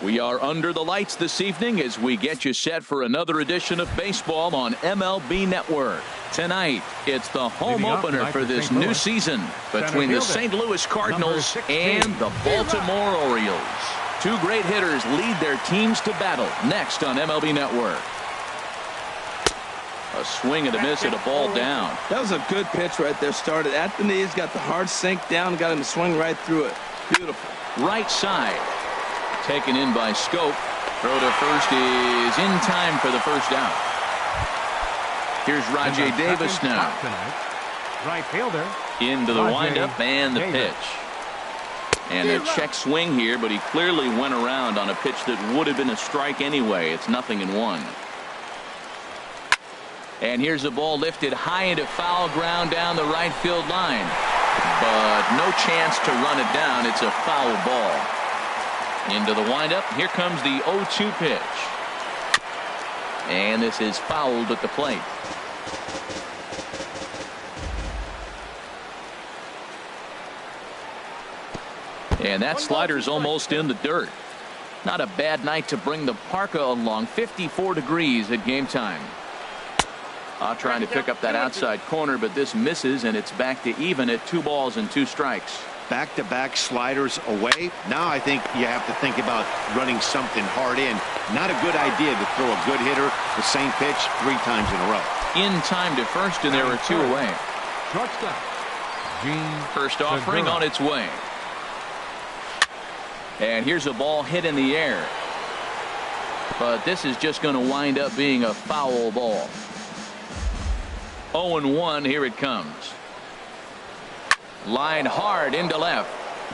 We are under the lights this evening as we get you set for another edition of baseball on MLB Network. Tonight, it's the home opener for this new season between the St. Louis Cardinals and the Baltimore Orioles. Two great hitters lead their teams to battle next on MLB Network. A swing and a miss at a ball down. That was a good pitch right there. Started at the knees, got the hard sink down, got him to swing right through it. Beautiful. Right side. Taken in by Scope. Throw to first is in time for the first out. Here's Rajay Davis now. Right fielder. Into the windup and the pitch. And a check swing here, but he clearly went around on a pitch that would have been a strike anyway. It's 0-1. And here's the ball lifted high into foul ground down the right field line. But no chance to run it down. It's a foul ball. Into the windup. Here comes the 0-2 pitch. And this is fouled at the plate. And that slider's almost in the dirt. Not a bad night to bring the parka along. 54 degrees at game time. Trying to pick up that outside corner, but this misses, and it's back to even at 2 balls and 2 strikes. Back-to-back sliders away. Now I think you have to think about running something hard in. Not a good idea to throw a good hitter the same pitch 3 times in a row. In time to first, and there are 2 away. Shortstop. First offering on its way. And here's a ball hit in the air. But this is just going to wind up being a foul ball. 0-1, here it comes. Line hard into left.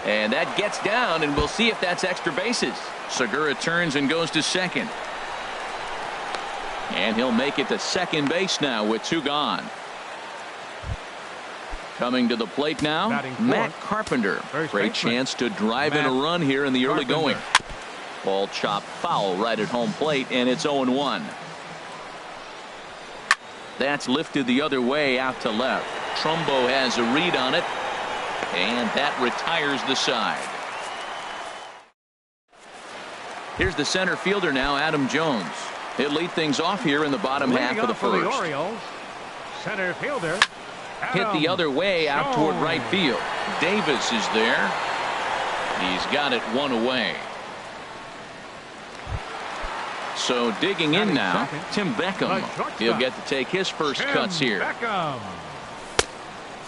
And that gets down, and we'll see if that's extra bases. Segura turns and goes to second. And he'll make it to second base now with 2 gone. Coming to the plate now, Matt Carpenter. Great chance to drive in a run here in the early going. Ball chopped foul right at home plate, and it's 0-1. That's lifted the other way out to left. Trumbo has a read on it, and that retires the side. Here's the center fielder now, Adam Jones. He'll lead things off here in the bottom half of the first. The Orioles, center fielder. Hit the other way out toward right field. Davis is there. He's got it 1 away. So digging in now, Tim Beckham. He'll get to take his first cuts here.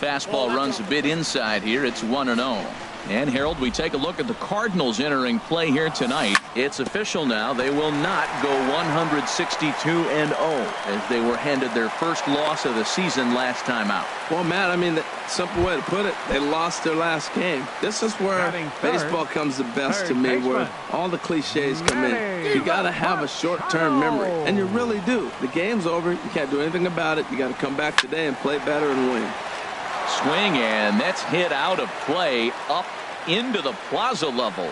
Fastball runs a bit inside here. It's 1-0. And Harold, we take a look at the Cardinals entering play here tonight. It's official now. They will not go 162-0 as they were handed their first loss of the season last time out. Well, Matt, I mean, the simple way to put it, they lost their last game. This is where baseball comes the best to me, where all the cliches come in. You got to have a short-term memory, and you really do. The game's over. You can't do anything about it. You got to come back today and play better and win. Swing, and that's hit out of play up into the plaza level.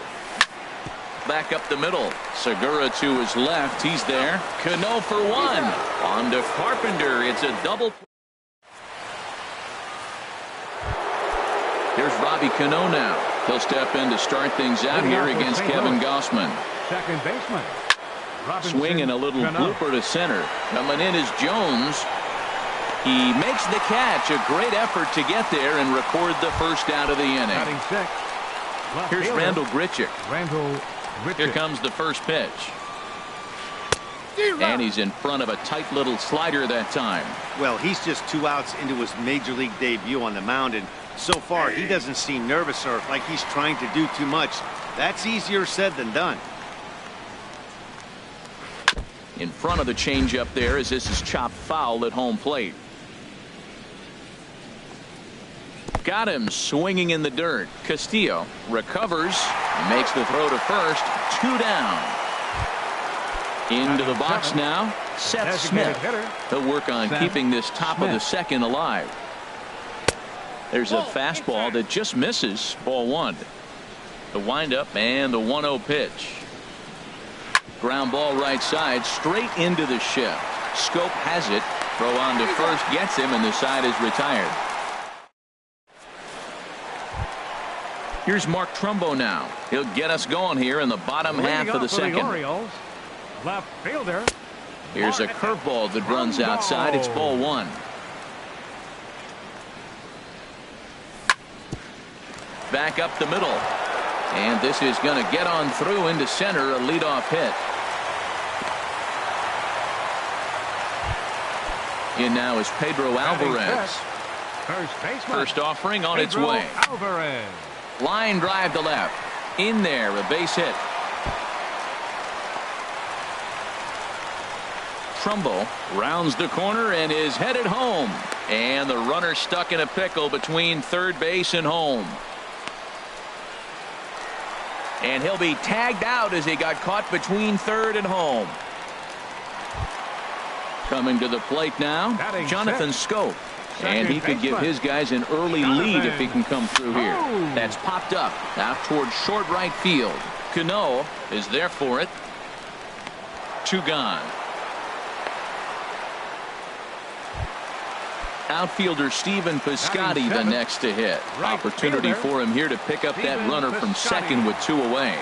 Back up the middle. Segura to his left. He's there. Cano for 1. On to Carpenter. It's a double. Here's Robbie Cano now. He'll step in to start things out here against Kevin Gossman. Second baseman. Swinging a little blooper to center. Coming in is Jones. He makes the catch. A great effort to get there and record the first out of the inning. Here's Randall Grichuk. Here comes the first pitch. And he's in front of a tight little slider that time. Well, he's just 2 outs into his major league debut on the mound, and so far he doesn't seem nervous or like he's trying to do too much. That's easier said than done. In front of the changeup there as this is chopped foul at home plate. Got him swinging in the dirt. Castillo recovers, makes the throw to first. 2 down. Into the box now, Seth Smith. He'll work on keeping this top of the second alive. There's a fastball that just misses. Ball 1. The windup and the 1-0 pitch. Ground ball right side, straight into the shift. Scope has it. Throw on to first, gets him, and the side is retired. Here's Mark Trumbo now. He'll get us going here in the bottom half of the second. Orioles, left fielder. Here's a curveball that runs outside. It's ball one. Back up the middle. And this is going to get on through into center, a leadoff hit. In now is Pedro Alvarez. First offering on its way. Alvarez. Line drive to left. In there, a base hit. Trumbo rounds the corner and is headed home. And the runner stuck in a pickle between third base and home. And he'll be tagged out as he got caught between third and home. Coming to the plate now, Jonathan Scope. And he could give his guys an early lead if he can come through here. That's popped up out towards short right field. Cano is there for it. 2 gone. Outfielder Stephen Piscotty the next to hit. Opportunity for him here to pick up that runner from second with 2 away.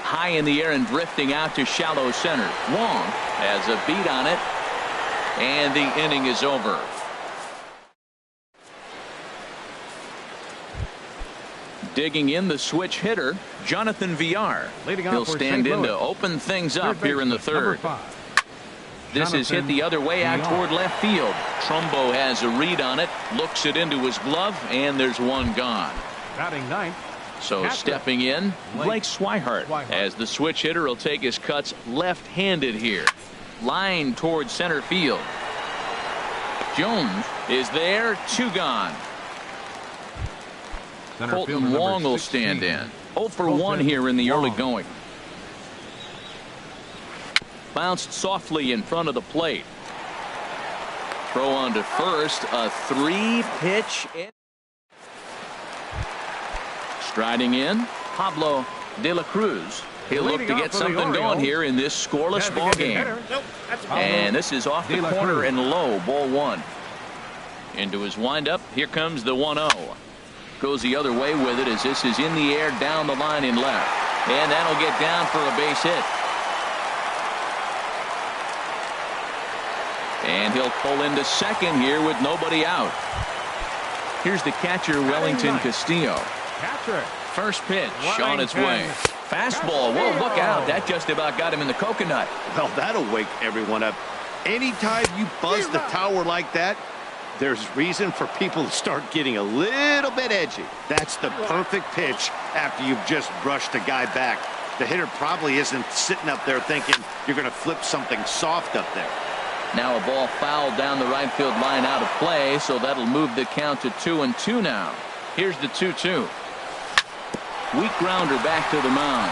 High in the air and drifting out to shallow center. Wong has a beat on it. And the inning is over. Digging in the switch hitter, Jonathan Villar. He'll stand in to open things up here in the third. This is hit the other way out toward left field. Trumbo has a read on it, looks it into his glove, and there's 1 gone. Batting ninth. So stepping in, Blake Swihart, as the switch hitter will take his cuts left-handed here. Line towards center field. Jones is there, 2 gone. Colton Wong will stand in. 0 for 1 here in the early going. Bounced softly in front of the plate. Throw on to first, a 3-pitch. Striding in, Pablo De La Cruz. He'll look to get something going here in this scoreless ball game. And this is off the corner and low, ball 1. Into his windup, here comes the 1-0. Goes the other way with it as this is in the air down the line in left. And that'll get down for a base hit. And he'll pull into second here with nobody out. Here's the catcher, Wellington Castillo. First pitch on its way. Fastball. Whoa, look out. That just about got him in the coconut. Well, that'll wake everyone up. Anytime you buzz the tower like that, there's reason for people to start getting a little bit edgy. That's the perfect pitch after you've just brushed a guy back. The hitter probably isn't sitting up there thinking you're going to flip something soft up there. Now a ball fouled down the right field line out of play, so that'll move the count to 2-2 now. Here's the 2-2. Weak grounder back to the mound.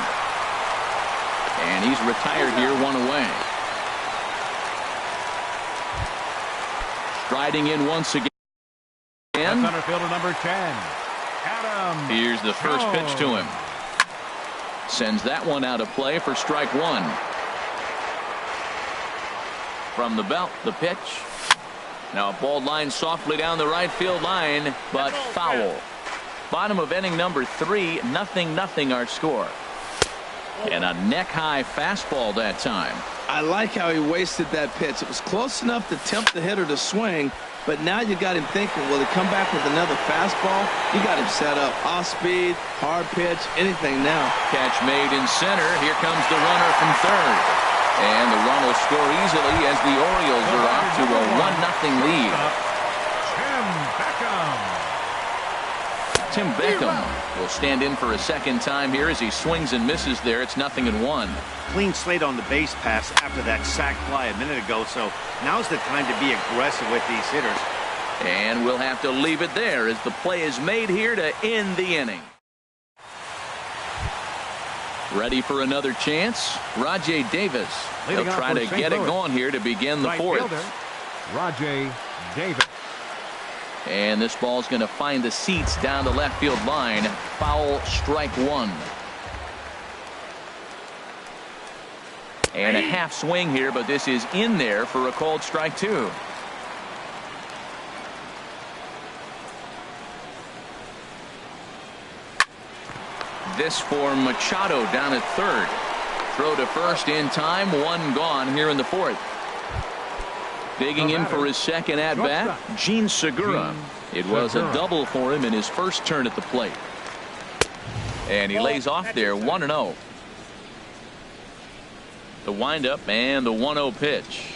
And he's retired here, 1 away. Striding in once again. Center fielder number 10. Adam. Here's the first pitch to him. Sends that one out of play for strike 1. From the belt, the pitch. Now a ball line softly down the right field line, but foul. Bottom of inning number 3, 0-0 our score. And a neck-high fastball that time. I like how he wasted that pitch. It was close enough to tempt the hitter to swing, but now you got him thinking, will he come back with another fastball? You got him set up. Off speed, hard pitch, anything now. Catch made in center. Here comes the runner from third. And the run will score easily as the Orioles are off to a 1-0 lead. Tim Beckham will stand in for a second time here as he swings and misses there. It's 0-1. Clean slate on the base pass after that sac fly a minute ago, so now's the time to be aggressive with these hitters. And we'll have to leave it there as the play is made here to end the inning. Ready for another chance? Rajay Davis. He'll try to get it going here to begin the fourth. Rajay Davis. And this ball's going to find the seats down the left field line. Foul, strike 1. And a half swing here, but this is in there for a called strike 2. This for Machado down at third. Throw to first in time. One gone here in the fourth. Digging in for his second at bat, Gene Segura. It was a double for him in his first turn at the plate. And he lays off there 1-0. The windup and the 1-0 pitch.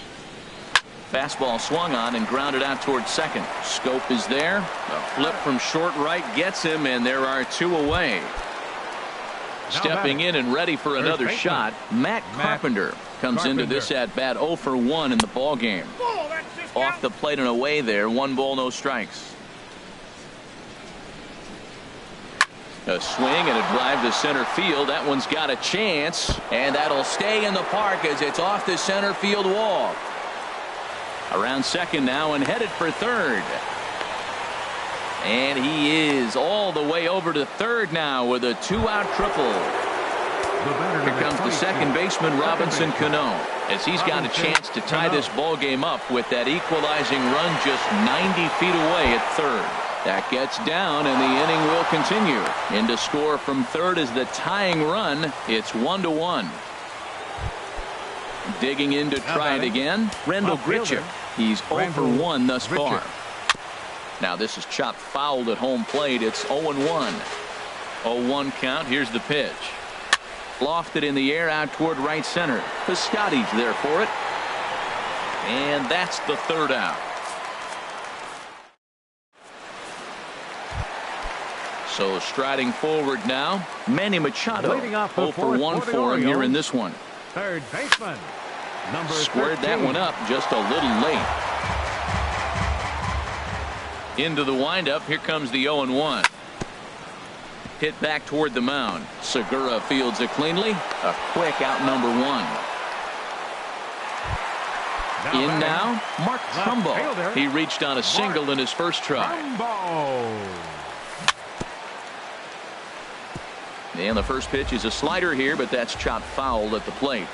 Fastball swung on and grounded out towards second. Scope is there. A flip from short right gets him, and there are two away. Stepping in and ready for another shot, Matt Carpenter comes into this at bat 0 for 1 in the ball game. Off the plate and away there, 1 ball, no strikes. A swing and a drive to center field. That one's got a chance, and that'll stay in the park as it's off the center field wall. Around second now and headed for third. And he is all the way over to third now with a 2-out triple. Here comes the second baseman, Robinson Cano, as he's got a chance to tie this ball game up with that equalizing run just 90 feet away at third. That gets down, and the inning will continue. In to score from third is the tying run. It's 1-1. Digging in to try it again, Rendell Grichuk. He's 0 for 1 thus far. Now this is chopped fouled at home plate. It's 0-1. 0-1 count. Here's the pitch. Lofted in the air out toward right center. Piscotty's there for it. And that's the third out. So striding forward now, Manny Machado. 0 for 1 for him here in this one. Third baseman, number Squared 13. that one up just a little late. Into the windup. Here comes the 0-1. Hit back toward the mound. Segura fields it cleanly. A quick out number 1. In now, Mark Trumbo. He reached on a single in his first try. And the first pitch is a slider here, but that's chopped foul at the plate.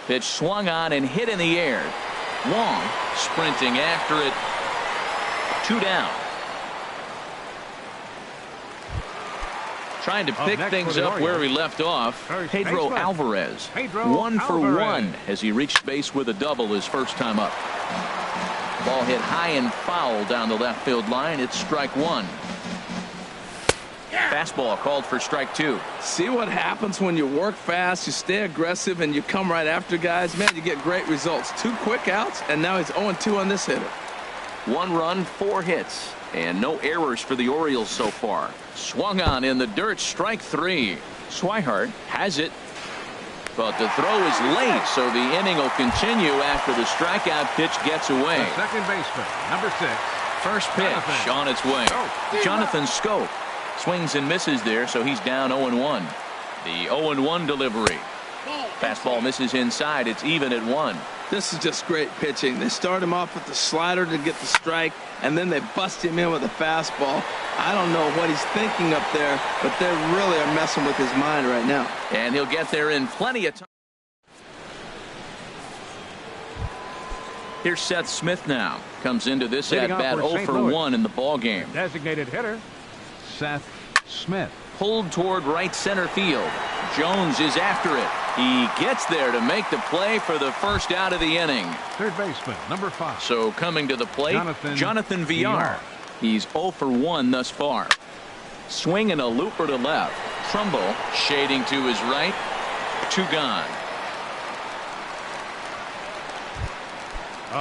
Pitch swung on and hit in the air. Wong sprinting after it. 2 down. Trying to pick things up where he left off. Pedro Alvarez. 1 for 1 as he reached base with a double his first time up. Ball hit high and foul down the left field line. It's strike 1. Fastball called for strike 2. See what happens when you work fast, you stay aggressive, and you come right after guys. Man, you get great results. 2 quick outs, and now he's 0-2 on this hitter. 1 run, 4 hits, and no errors for the Orioles so far. Swung on in the dirt, strike 3. Swihart has it, but the throw is late, so the inning will continue after the strikeout pitch gets away. The second baseman, number 6. First pitch on its way. Jonathan Scope swings and misses there, so he's down 0-1. The 0-1 delivery. Fastball misses inside. It's even at 1. This is just great pitching. They start him off with the slider to get the strike, and then they bust him in with a fastball. I don't know what he's thinking up there, but they really are messing with his mind right now. And he'll get there in plenty of time. Here's Seth Smith now. Comes into this at bat 0 for 1 in the ball game. Designated hitter, Seth Smith. Pulled toward right center field. Jones is after it. He gets there to make the play for the first out of the inning. Third baseman, number 5. So coming to the plate, Jonathan Villar. He's 0 for 1 thus far. Swinging a looper to left. Trumbo shading to his right. 2 gone.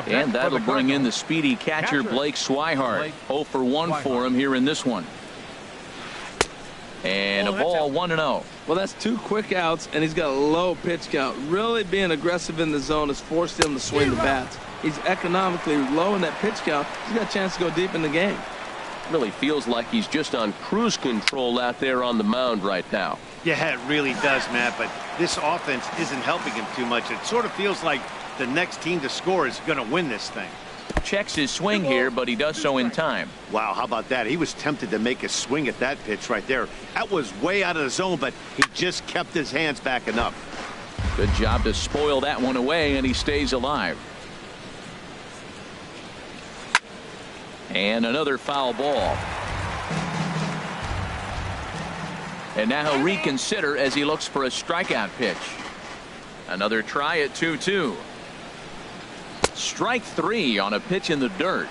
And that'll bring in the speedy catcher Blake Swihart. 0 for 1 for him here in this one. And a ball 1-0. Well, that's 2 quick outs, and he's got a low pitch count. Really being aggressive in the zone has forced him to swing the bats. He's economically low in that pitch count. He's got a chance to go deep in the game. Really feels like he's just on cruise control out there on the mound right now. Yeah, it really does, Matt, but this offense isn't helping him too much. It sort of feels like the next team to score is going to win this thing. Checks his swing here, but he does so in time. Wow, how about that? He was tempted to make a swing at that pitch right there. That was way out of the zone, but he just kept his hands back enough. Good job to spoil that one away, and he stays alive. And another foul ball. And now he'll reconsider as he looks for a strikeout pitch. Another try at 2-2. Strike 3 on a pitch in the dirt.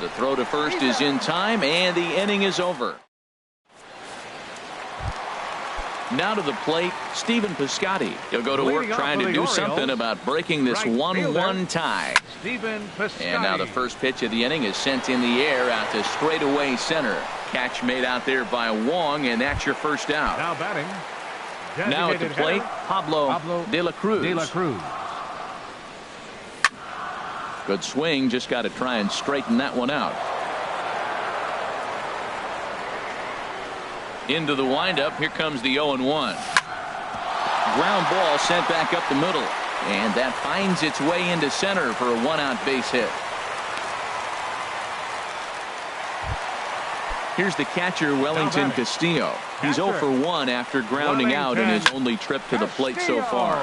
The throw to first is in time, and the inning is over. Now to the plate, Stephen Piscotty. He'll go to work trying to do something about breaking this 1-1 tie. And now the first pitch of the inning is sent in the air out to straightaway center. Catch made out there by Wong, and that's your first out. Now batting. Now at the plate, Pablo De La Cruz. Good swing, just got to try and straighten that one out. Into the windup, here comes the 0-1. Ground ball sent back up the middle, and that finds its way into center for a one-out base hit. Here's the catcher, Wellington Castillo. He's 0 for 1 after grounding out in his only trip to the plate so far.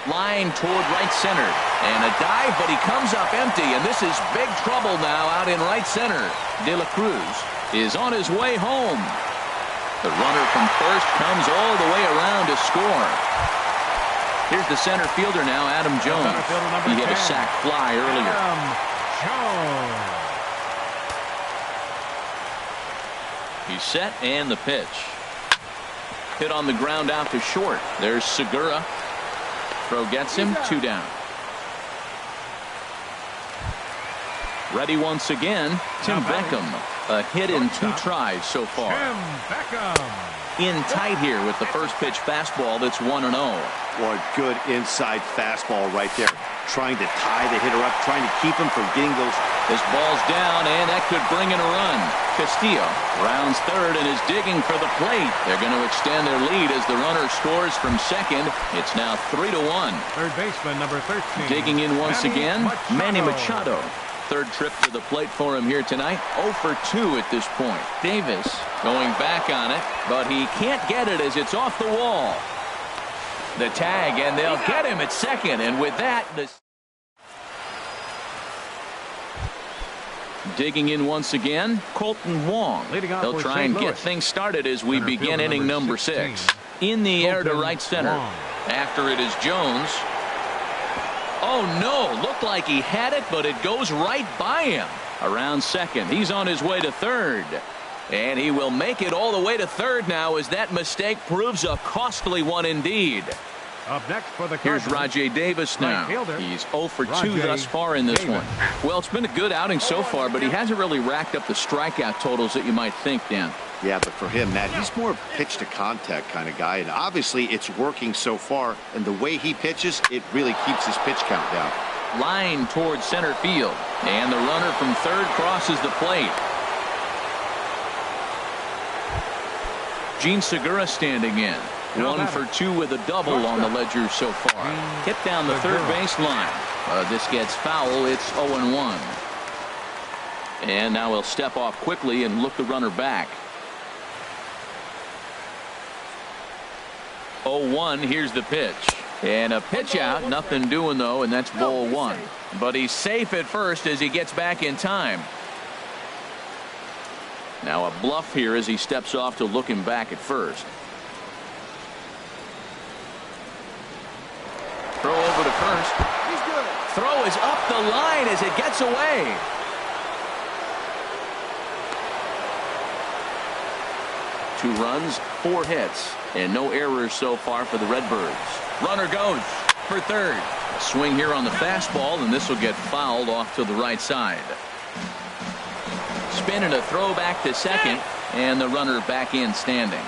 Line toward right center, and a dive, but he comes up empty, and this is big trouble now out in right center. De La Cruz is on his way home. The runner from first comes all the way around to score. Here's the center fielder now, Adam Jones. He hit a sac fly earlier. He's set, and the pitch. Hit on the ground out to short. There's Segura. Throw gets him, 2 down. Ready once again, Tim Beckham. A hit in 2 tries so far. In tight here with the first pitch fastball that's 1-0. What good inside fastball right there. Trying to tie the hitter up, trying to keep him from getting those. This ball's down, and that could bring in a run. Castillo rounds third and is digging for the plate. They're going to extend their lead as the runner scores from second. It's now 3-1. Third baseman, number 13. Digging in once again, Manny Machado. Third trip to the plate for him here tonight. 0 for 2 at this point. Davis going back on it, but he can't get it as it's off the wall. The tag, and they'll get him at second, and with that, digging in once again, Colton Wong. They'll try and get things started as we begin inning number 6. In the air to right center. After it is Jones. Oh no, looked like he had it, but it goes right by him. Around second, he's on his way to third. And he will make it all the way to third now as that mistake proves a costly one indeed. Up next for the Here's Rajay Davis now. He's 0 for 2 thus far in this one. Well, it's been a good outing so far, but he hasn't really racked up the strikeout totals that you might think, Dan. Yeah, but for him, Matt, he's more of a pitch to contact kind of guy, and obviously it's working so far, and the way he pitches, it really keeps his pitch count down. Line towards center field, and the runner from third crosses the plate. Gene Segura standing in. 1 for 2 with a double on the ledger so far. Hit down the third base line. This gets foul. It's 0-1. And now he'll step off quickly and look the runner back. 0-1. Here's the pitch. And a pitch out. Nothing doing, though, and that's ball 1. But he's safe at first as he gets back in time. Now a bluff here as he steps off to look him back at first. Throw over to first. He's good. Throw is up the line as it gets away. Two runs, 4 hits, and no errors so far for the Redbirds. Runner goes for third. A swing here on the fastball, and this will get fouled off to the right side. Spin and a throw back to second, and the runner back in standing.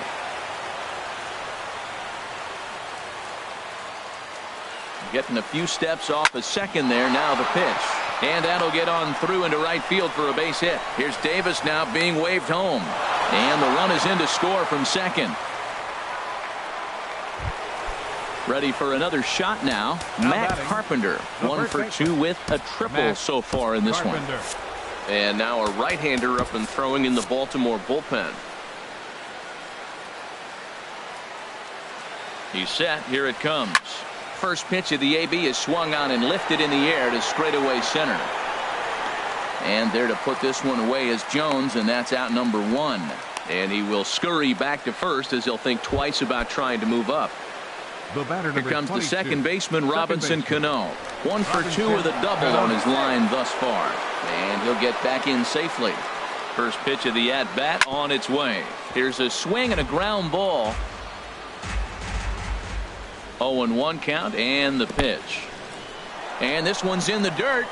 Getting a few steps off a second there. Now the pitch. And that'll get on through into right field for a base hit. Here's Davis now being waved home. And the run is in to score from second. Ready for another shot now. Matt Carpenter. 1 for 2 with a triple so far in this one. And now a right-hander up and throwing in the Baltimore bullpen. He's set. Here it comes. First pitch of the AB is swung on and lifted in the air to straightaway center. And there to put this one away is Jones, and that's out number 1. And he will scurry back to first as he'll think twice about trying to move up. The batter, Here comes 22, the second baseman, Robinson Cano. 1 for 2 with a double on his line thus far. And he'll get back in safely. First pitch of the at-bat on its way. Here's a swing and a ground ball. 0-1 count and the pitch. And this one's in the dirt.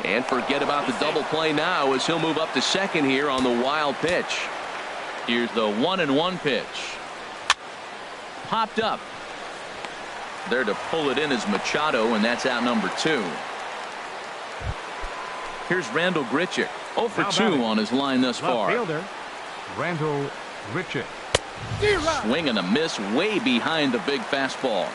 And forget about the double play now as he'll move up to second here on the wild pitch. Here's the 1-1 pitch. Popped up. There to pull it in is Machado, and that's out number 2. Here's Randall Grichuk. 0 for 2 on his line thus far. Fielder, Randall Grichuk. Swing and a miss way behind the big fastball.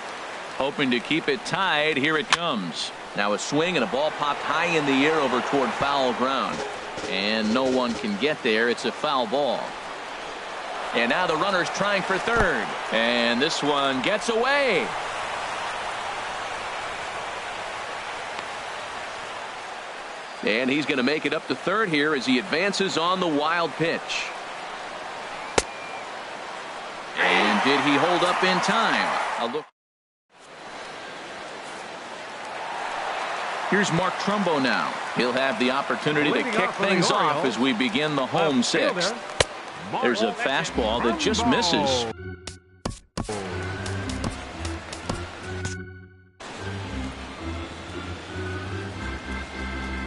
Hoping to keep it tied. Here it comes. Now a swing and a ball popped high in the air over toward foul ground. And no one can get there. It's a foul ball. And now the runner's trying for third. And this one gets away. And he's going to make it up to third here as he advances on the wild pitch. And did he hold up in time? A look. Here's Mark Trumbo now. He'll have the opportunity to kick things off as we begin the home sixth. There's a fastball that just misses.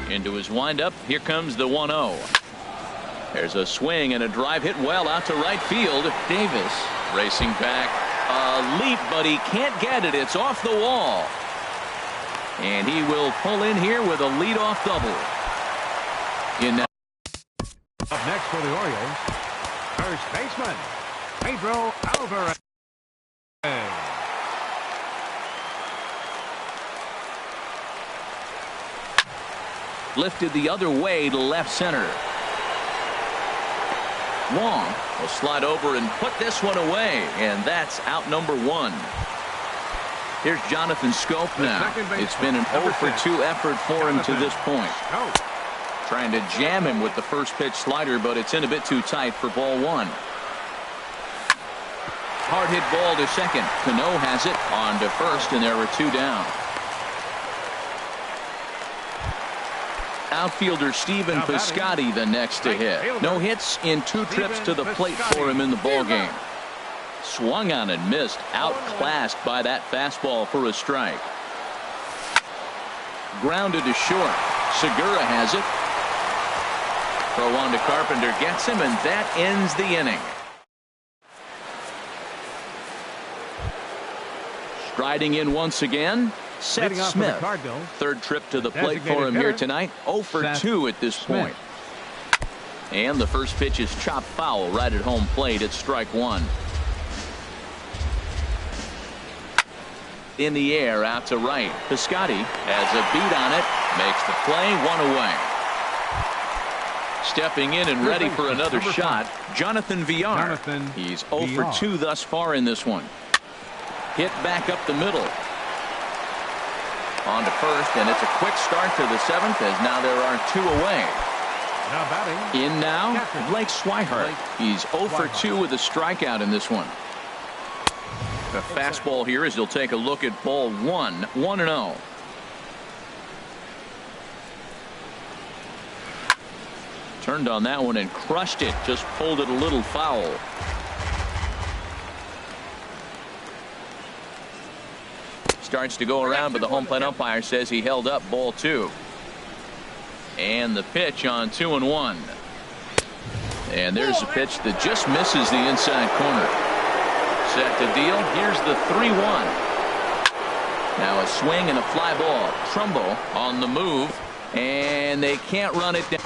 Into his windup. Here comes the 1-0. There's a swing and a drive hit well out to right field. Davis racing back. A leap, but he can't get it. It's off the wall. And he will pull in here with a leadoff double. Up next for the Orioles, first baseman, Pedro Alvarez. Lifted the other way to left center. Long will slide over and put this one away, and that's out number 1. Here's Jonathan Scope now. It's been an 0 for 2 effort for him to this point. Trying to jam him with the first pitch slider, but it's in a bit too tight for ball 1. Hard hit ball to second. Cano has it on to first, and there are 2 down. Outfielder Stephen Piscotty the next to hit. No hits in 2 trips to the plate for him in the ballgame. Swung on and missed. Outclassed by that fastball for a strike. Grounded to short. Segura has it. Throw on to Carpenter gets him, and that ends the inning. Striding in once again, Seth Smith. Third trip to the plate for him here tonight. 0 for 2 at this point. And the first pitch is chopped foul right at home plate. It's strike 1. In the air out to right. Piscotty has a beat on it. Makes the play. 1 away. Stepping in and ready for another shot, Jonathan Villar. He's 0 for 2 thus far in this one. Hit back up the middle. On to first, and it's a quick start to the 7th as now there are 2 away. Now batting. In now, Blake Swihart. He's 0 for 2 with a strikeout in this one. The fastball here as he'll take a look at ball 1. 1-0. Turned on that one and crushed it. Just pulled it a little foul. Starts to go around, but the home plate umpire says he held up ball 2. And the pitch on 2-1. And there's a pitch that just misses the inside corner. Set to deal. Here's the 3-1. Now a swing and a fly ball. Trumbo on the move, and they can't run it down.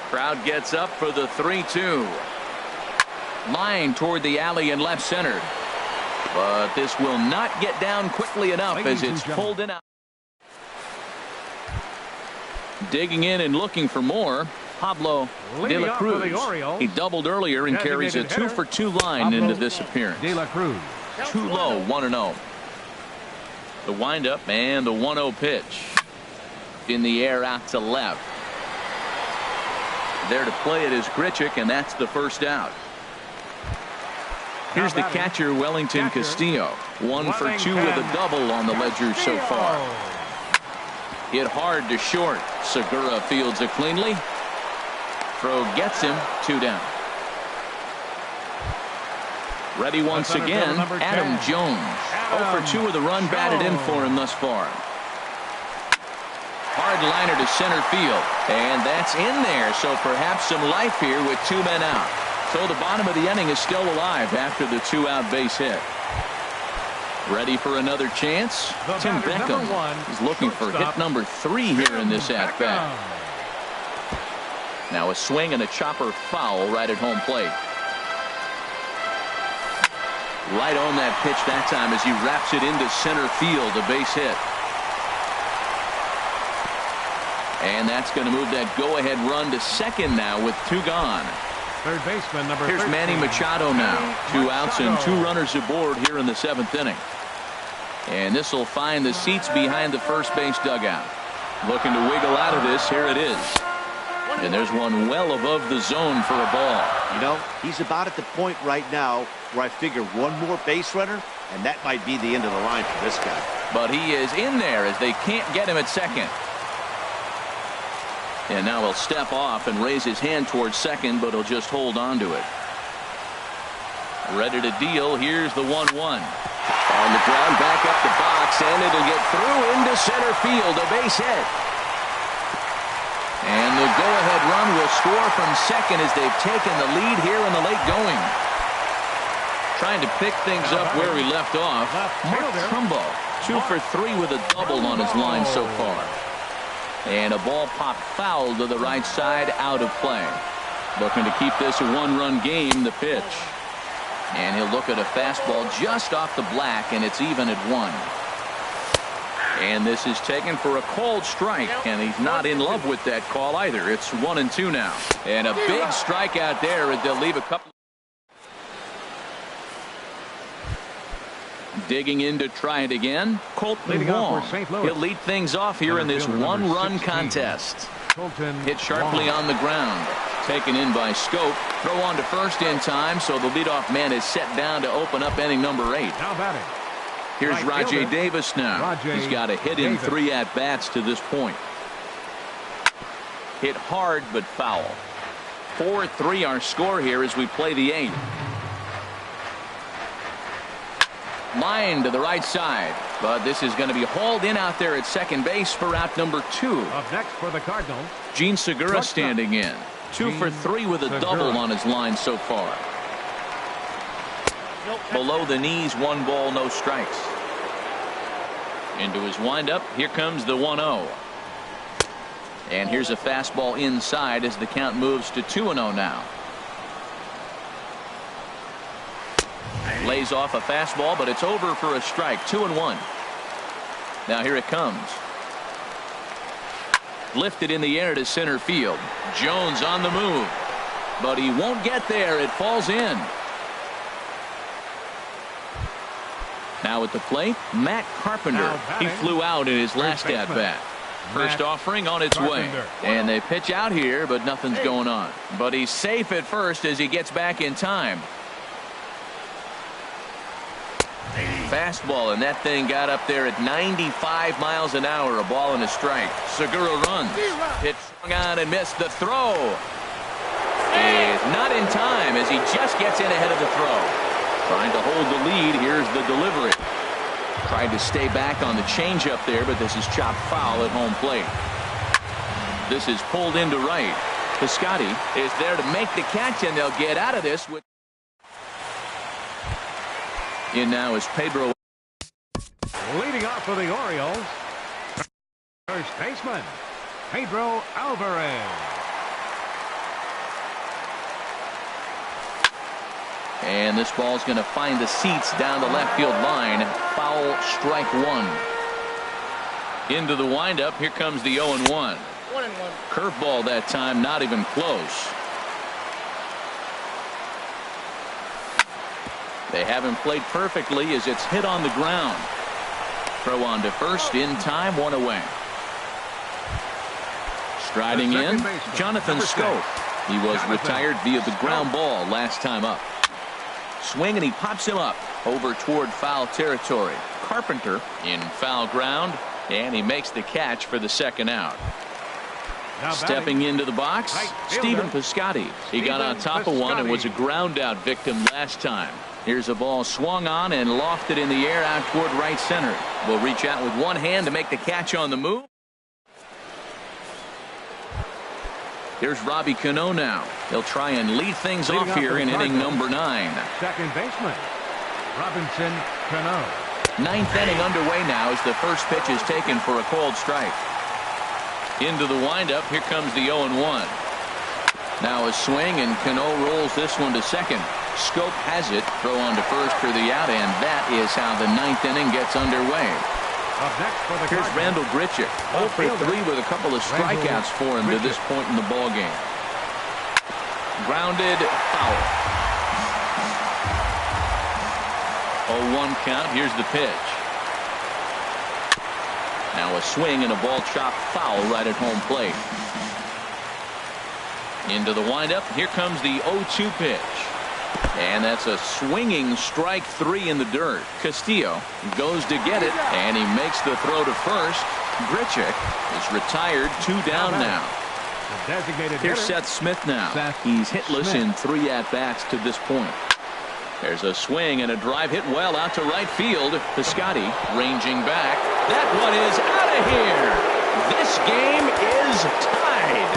Crowd gets up for the 3-2. Line toward the alley in left center. But this will not get down quickly enough as it's pulled in out. Digging in and looking for more, Pablo De La Cruz. He doubled earlier and carries a 2 for 2 line into this appearance. De La Cruz. Too low, 1-0. The windup and the 1-0 pitch. In the air out to left. There to play it is Grichuk, and that's the first out. Here's the catcher, Wellington Castillo. 1 for 2 with a double on the ledger so far. Hit hard to short. Segura fields it cleanly. Throw gets him. 2 down. Ready once again, Adam Jones. 0 for 2 with a run batted in for him thus far. Hard liner to center field, and that's in there, so perhaps some life here with 2 men out. So the bottom of the inning is still alive after the 2-out base hit. Ready for another chance? Tim Beckham is looking for hit number 3 here in this at-bat. Now a swing and a chopper foul right at home plate. Right on that pitch that time as he wraps it into center field, a base hit. And that's going to move that go-ahead run to second now with 2 gone. Third baseman number 13. Here's Manny Machado now. 2 outs and 2 runners aboard here in the 7th inning. And this will find the seats behind the first base dugout. Looking to wiggle out of this. Here it is. And there's one well above the zone for a ball. You know, he's about at the point right now where I figure one more base runner, and that might be the end of the line for this guy. But he is in there as they can't get him at second. And now he'll step off and raise his hand towards second, but he'll just hold on to it. Ready to deal. Here's the 1-1. On the ground, back up the box, and it'll get through into center field. A base hit. And the go-ahead run will score from second as they've taken the lead here in the late going. Trying to pick things up where he left off. Mark Trumbo, 2 for 3 with a double on his line so far. And a ball popped foul to the right side, out of play. Looking to keep this a 1-run game, the pitch. And he'll look at a fastball just off the black, and it's even at 1. And this is taken for a called strike, and he's not in love with that call either. It's 1-2 now. And a big strikeout there as they'll leave a couple. Digging in to try it again, Colton Wong. He'll lead things off here in this 1-run contest. Hit sharply on the ground. Taken in by Scope. Throw on to first in time, so the leadoff man is set down to open up inning number 8. Now batting. Here's Rajay Davis now. He's got a hit in 3 at-bats to this point. Hit hard but foul. 4-3 our score here as we play the 8th. Line to the right side, but this is going to be hauled in out there at second base for out number 2. Up next for the Cardinals, Gene Segura standing in. 2 for 3 with a double on his line so far. Below the knees, 1 ball, no strikes. Into his windup, here comes the 1-0. And here's a fastball inside as the count moves to 2-0 now. Lays off a fastball, but it's over for a strike. 2-1. Now here it comes. Lifted in the air to center field. Jones on the move, but he won't get there. It falls in. Now at the plate, Matt Carpenter. He flew out in his last at-bat. First offering on its way. And they pitch out here, but nothing's going on. But he's safe at first as he gets back in time. Fastball, and that thing got up there at 95 miles an hour. A ball and a strike. Segura runs. Hit swung on and missed. The throw is not in time as he just gets in ahead of the throw. Trying to hold the lead. Here's the delivery. Tried to stay back on the changeup there, but this is chopped foul at home plate. This is pulled into right. Piscotty is there to make the catch, and they'll get out of this with. In now is Pedro. Leading off for the Orioles, first baseman, Pedro Alvarez. And this ball's going to find the seats down the left field line. Foul, strike 1. Into the windup. Here comes the 0-1. 1-1. Curveball that time, not even close. They have him played perfectly as it's hit on the ground. Throw on to first in time, one away. Striding in, Jonathan Scope. He was retired via the ground ball last time up. Swing, and he pops him up over toward foul territory. Carpenter in foul ground, and he makes the catch for the second out. Stepping into the box, Stephen Piscotty. He got on top of one and was a ground out victim last time. Here's a ball swung on and lofted in the air out toward right center. Will reach out with one hand to make the catch on the move. Here's Robbie Cano now. He'll try and lead things off here in inning number 9. Second baseman, Robinson Cano. Ninth inning underway now as the first pitch is taken for a called strike. Into the windup. Here comes the 0-1. Now a swing, and Cano rolls this one to second. Scope has it. Throw on to first for the out, and that is how the ninth inning gets underway. Up next for the Here's Randall Grichuk. 0 for 3 with a couple of strikeouts for him to this point in the ball game. Grounded, foul. 0-1 count. Here's the pitch. Now a swing and a ball chopped foul right at home plate. Into the windup. Here comes the 0-2 pitch. And that's a swinging strike 3 in the dirt. Castillo goes to get it, and he makes the throw to first. Grichuk is retired, 2 down now. Here's Seth Smith now. He's hitless in 3 at-bats to this point. There's a swing and a drive hit well out to right field. Piscotty ranging back. That one is out of here. This game is tied.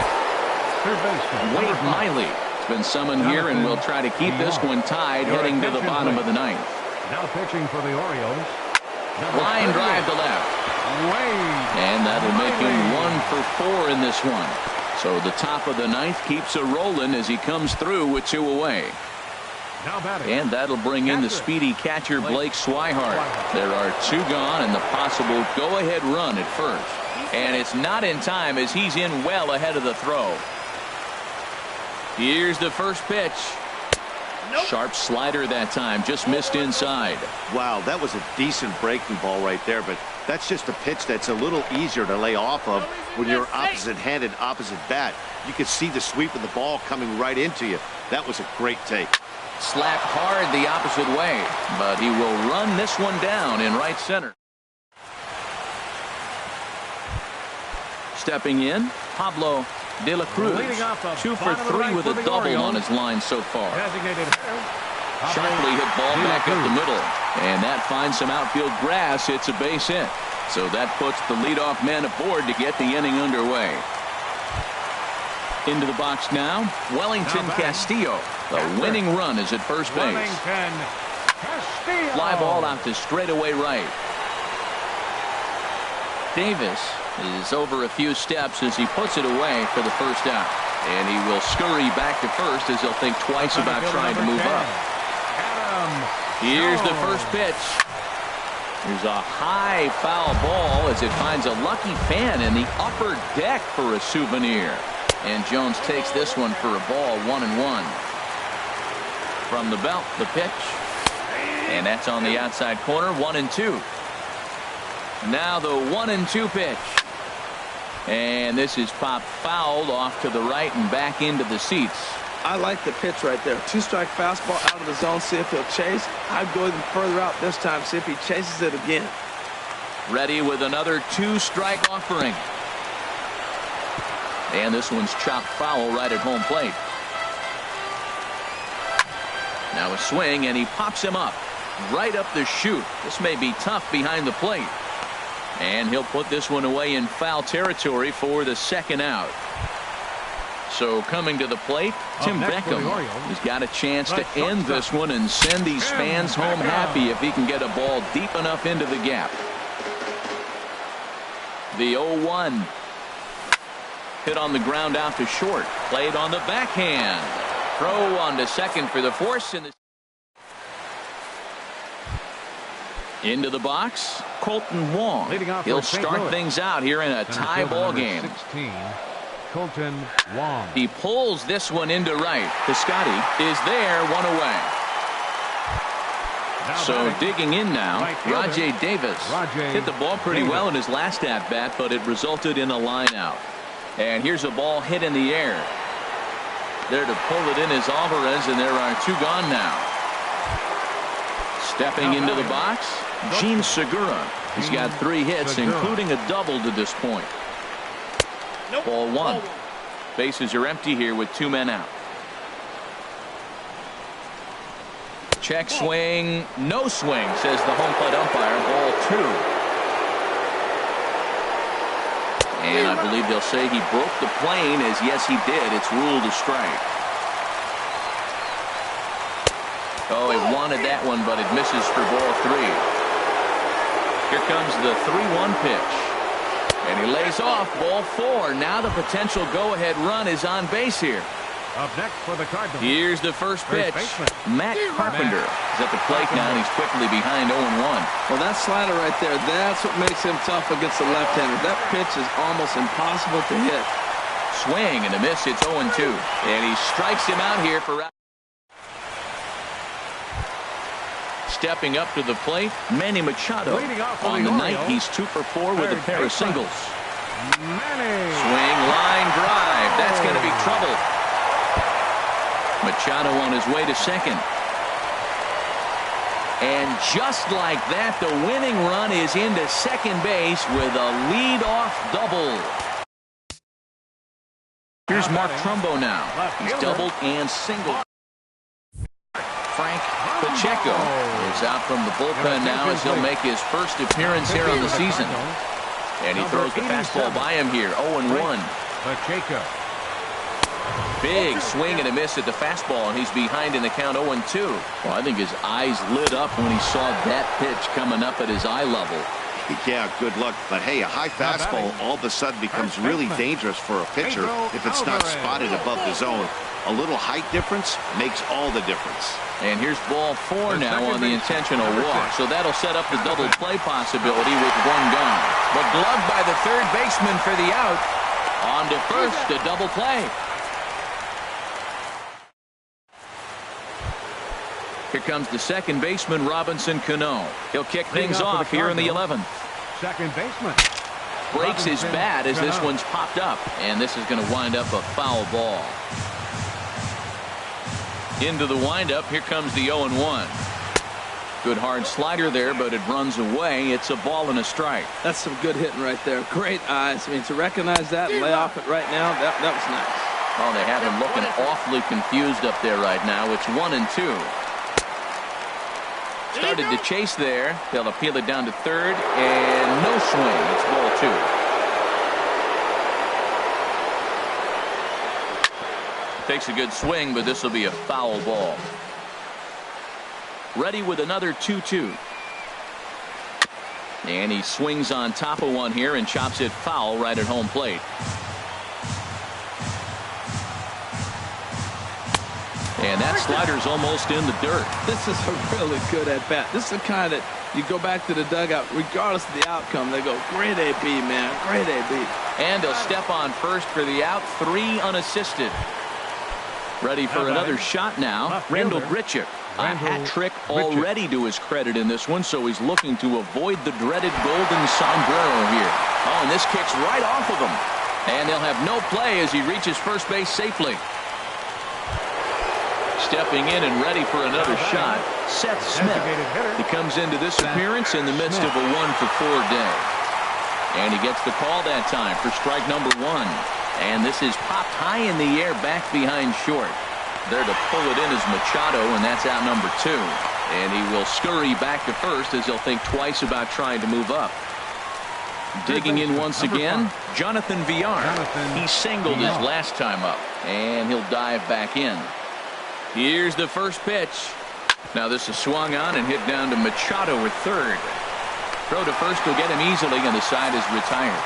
Wade Miley has been summoned here and will try to keep this one tied heading to the bottom of the ninth. Now pitching for the Orioles. Line drive to left. And that'll make him 1 for 4 in this one. So the top of the ninth keeps it rolling as he comes through with 2 away. And that'll bring in the speedy catcher Blake Swihart. There are 2 gone and the possible go-ahead run at first. And it's not in time as he's in well ahead of the throw. Here's the first pitch. Sharp slider that time, just missed inside. Wow, that was a decent breaking ball right there, but that's just a pitch that's a little easier to lay off of when you're opposite-handed, opposite bat. You could see the sweep of the ball coming right into you. That was a great take. Slapped hard the opposite way, but he will run this one down in right center. Stepping in, Pablo De La Cruz. 2 for 3 with a double on his line so far. Sharply hit ball back up the middle, and that finds some outfield grass. It's a base hit. So that puts the leadoff man aboard to get the inning underway. Into the box now, Wellington Castillo. The winning run is at first base. Fly ball out to straightaway right. Davis is over a few steps as he puts it away for the first out. And he will scurry back to first as he'll think twice about trying to move up. Here's the first pitch. Here's a high foul ball as it finds a lucky fan in the upper deck for a souvenir. And Jones takes this one for a ball, 1-1. From the belt, the pitch. And that's on the outside corner, 1-2. Now the 1-2 pitch. And this is popped fouled off to the right and back into the seats. I like the pitch right there. 2-strike fastball out of the zone. See if he'll chase. I'd go even further out this time. See if he chases it again. Ready with another 2-strike offering. And this one's chopped foul right at home plate. Now a swing, and he pops him up. Right up the chute. This may be tough behind the plate. And he'll put this one away in foul territory for the second out. So coming to the plate, Tim Beckham has got a chance to end this one and send these fans home happy if he can get a ball deep enough into the gap. The 0-1. Hit on the ground out to short. Played on the backhand. Throw on to second for the force. Into the box, Colton Wong. He'll start things out here in a tie ball game. 16, Colton Wong. He pulls this one into right. Piscotty is there, 1 away. So digging in now, Rajay Davis hit the ball pretty well in his last at-bat, but it resulted in a line out. And here's a ball hit in the air. There to pull it in is Alvarez, and there are 2 gone now. Stepping into the box, Gene Segura. He's got 3 hits, including a double to this point. Ball 1. Bases are empty here with 2 men out. Check swing, no swing, says the home plate umpire. Ball 2. And I believe they'll say he broke the plane, as yes he did. It's ruled a strike. Oh, he wanted that one, but it misses for ball 3. Here comes the 3-1 pitch. And he lays off ball 4. Now the potential go-ahead run is on base here. Up next for the Cardinals. Here's the first pitch. Matt Carpenter is at the plate now, and he's quickly behind 0-1. Well, that slider right there, that's what makes him tough against the left-hander. That pitch is almost impossible to hit. Swing and a miss. It's 0-2. And he strikes him out here for out. Stepping up to the plate, Manny Machado. On the night, he's 2 for 4 with a pair of singles. Swing, line drive. That's going to be trouble. Machado on his way to second. And just like that, the winning run is into second base with a lead-off double. Here's Mark Trumbo now. He's doubled and singled. Frank Pacheco is out from the bullpen now as he'll make his first appearance here on the season. And he throws the fastball by him here. 0-1. Pacheco. Big swing and a miss at the fastball, and he's behind in the count 0-2. Well, I think his eyes lit up when he saw that pitch coming up at his eye level. Yeah, good luck. But hey, a high fastball all of a sudden becomes really dangerous for a pitcher if it's not spotted above the zone. A little height difference makes all the difference. And here's ball 4 now on the intentional walk. So that'll set up the double play possibility with 1 gone. But gloved by the third baseman for the out. On to first, a double play. Here comes the second baseman, Robinson Cano. He'll kick things off here in the 11th. Second baseman. Breaks his bat as this one's popped up. And this is going to wind up a foul ball. Into the windup, here comes the 0-1. Good hard slider there, but it runs away. It's a ball and a strike. That's some good hitting right there. Great eyes. I mean, to recognize that and lay off it right now, that was nice. Oh, they have him looking awfully confused up there right now. It's 1-2. Started to chase there. They'll appeal it down to third, and no swing. It's ball 2. Takes a good swing, but this will be a foul ball. Ready with another 2-2. And he swings on top of one here and chops it foul right at home plate. And that slider's almost in the dirt. This is a really good at-bat. This is the kind that you go back to the dugout, regardless of the outcome. They go, great AB, man, great AB. And he'll step on first for the out, 3 unassisted. Ready for another shot now, Randall Grichuk. A hat trick already to his credit in this one, so he's looking to avoid the dreaded golden sombrero here. Oh, and this kicks right off of him. And they'll have no play as he reaches first base safely. Stepping in and ready for another shot, Seth Smith. He comes into this appearance in the midst of a 1-for-4 day. And he gets the call that time for strike number 1. And this is popped high in the air back behind short. There to pull it in is Machado, and that's out number 2. And he will scurry back to first as he'll think twice about trying to move up. Digging in once again, Jonathan Villar. He singled his last time up, and he'll dive back in. Here's the first pitch. Now this is swung on and hit down to Machado at third. Throw to first will get him easily, and the side is retired.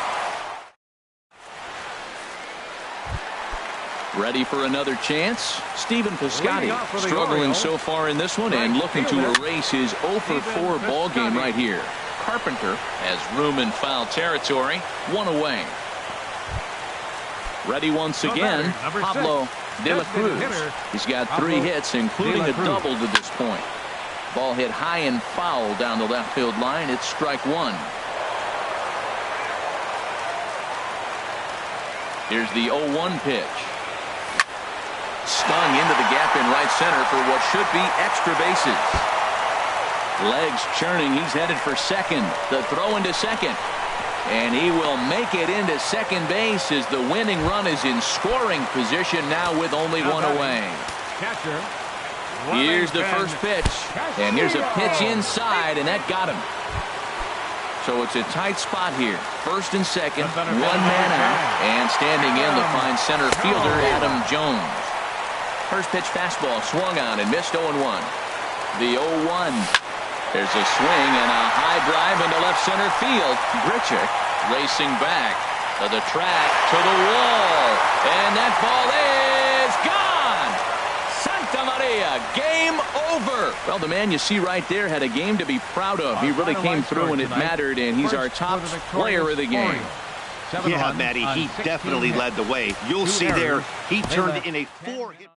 Ready for another chance? Stephen Piscotty struggling so far in this one and looking to erase his 0-for-4 ball game right here. Carpenter has room in foul territory. 1 away. Ready once again, Pablo De La Cruz. He's got 3 hits, including a double to this point. Ball hit high and foul down the left field line. It's strike one. Here's the 0-1 pitch. Stung into the gap in right center for what should be extra bases. Legs churning. He's headed for second. The throw into second. And he will make it into second base as the winning run is in scoring position now with only one away. Catcher. Here's the first pitch. And here's a pitch inside, and that got him. So it's a tight spot here. First and second, one man out, and standing in the fine center fielder, Adam Jones. First pitch fastball swung on and missed 0-1. The 0-1. There's a swing and a high drive into left center field. Grichuk racing back to the track, to the wall, and that ball is gone. Santa Maria, game over. Well, the man you see right there had a game to be proud of. He really came through when it mattered, and he's our top player of the game. Yeah, Matty, he definitely led the way. You'll see there, he turned in a 4-hit.